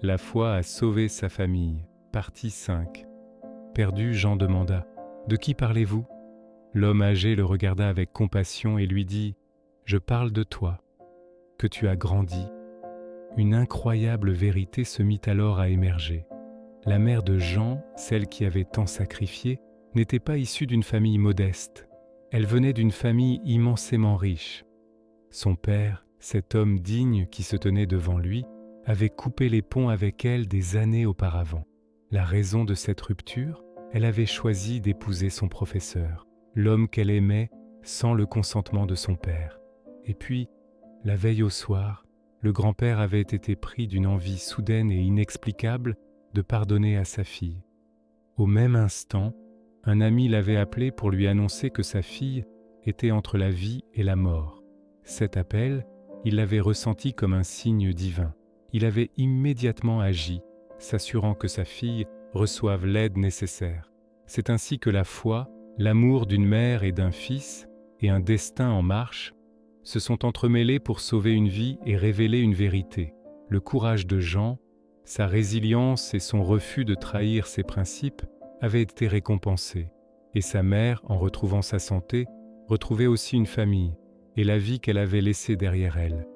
La foi a sauvé sa famille. Partie 5. Perdu, Jean demanda « De qui parlez-vous » L'homme âgé le regarda avec compassion et lui dit « Je parle de toi, que tu as grandi. » Une incroyable vérité se mit alors à émerger. La mère de Jean, celle qui avait tant sacrifié, n'était pas issue d'une famille modeste. Elle venait d'une famille immensément riche. Son père, cet homme digne qui se tenait devant lui, avait coupé les ponts avec elle des années auparavant. La raison de cette rupture, elle avait choisi d'épouser son professeur, l'homme qu'elle aimait sans le consentement de son père. Et puis, la veille au soir, le grand-père avait été pris d'une envie soudaine et inexplicable de pardonner à sa fille. Au même instant, un ami l'avait appelé pour lui annoncer que sa fille était entre la vie et la mort. Cet appel, il l'avait ressenti comme un signe divin. Il avait immédiatement agi, s'assurant que sa fille reçoive l'aide nécessaire. C'est ainsi que la foi, l'amour d'une mère et d'un fils, et un destin en marche, se sont entremêlés pour sauver une vie et révéler une vérité. Le courage de Jean, sa résilience et son refus de trahir ses principes avaient été récompensés, et sa mère, en retrouvant sa santé, retrouvait aussi une famille et la vie qu'elle avait laissée derrière elle.